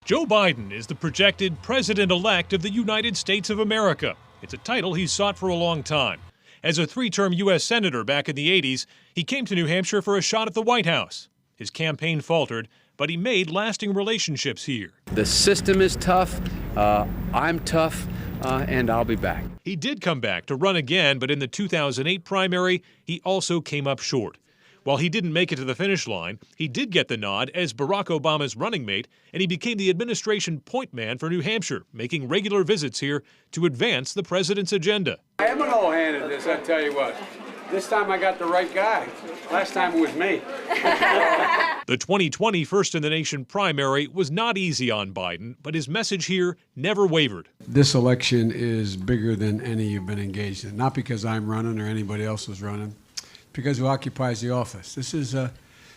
Joe Biden is the projected president-elect of the United States of America. It's a title he's sought for a long time. As a three-term U.S. Senator back in the 80s, he came to New Hampshire for a shot at the White House. His campaign faltered, but he made lasting relationships here. The system is tough, I'm tough, and I'll be back. He did come back to run again, but in the 2008 primary, he also came up short. While he didn't make it to the finish line, he did get the nod as Barack Obama's running mate, and he became the administration point man for New Hampshire, making regular visits here to advance the president's agenda. I am an old hand at this, I tell you what. This time I got the right guy. Last time it was me. The 2020 First in the Nation primary was not easy on Biden, but his message here never wavered. This election is bigger than any you've been engaged in, not because I'm running or anybody else is running, because who occupies the office.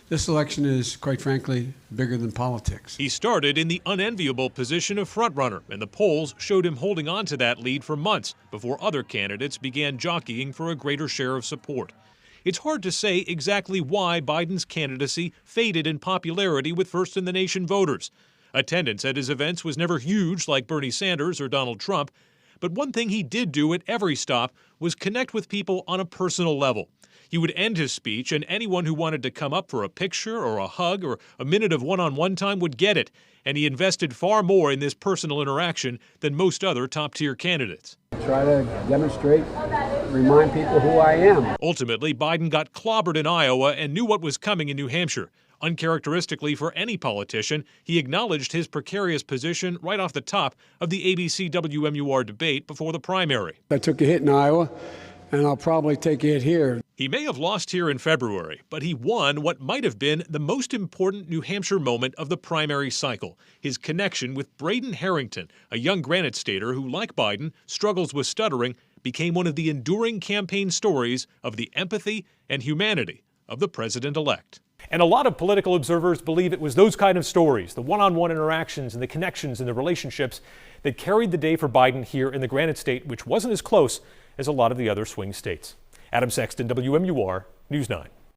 This election is, quite frankly, bigger than politics. He started in the unenviable position of frontrunner, and the polls showed him holding on to that lead for months before other candidates began jockeying for a greater share of support. It's hard to say exactly why Biden's candidacy faded in popularity with First in the Nation voters. Attendance at his events was never huge like Bernie Sanders or Donald Trump, but one thing he did do at every stop was connect with people on a personal level. He would end his speech, and anyone who wanted to come up for a picture or a hug or a minute of one-on-one time would get it, and he invested far more in this personal interaction than most other top-tier candidates. Try to demonstrate, remind people who I am. Ultimately, Biden got clobbered in Iowa and knew what was coming in New Hampshire. Uncharacteristically for any politician, he acknowledged his precarious position right off the top of the ABC WMUR debate before the primary. I took a hit in Iowa, and I'll probably take a hit here. He may have lost here in February, but he won what might have been the most important New Hampshire moment of the primary cycle, his connection with Braden Harrington, a young Granite Stater who, like Biden, struggles with stuttering, became one of the enduring campaign stories of the empathy and humanity of the president-elect. And a lot of political observers believe it was those kind of stories, the one-on-one interactions and the connections and the relationships that carried the day for Biden here in the Granite State, which wasn't as close as a lot of the other swing states. Adam Sexton, WMUR News 9.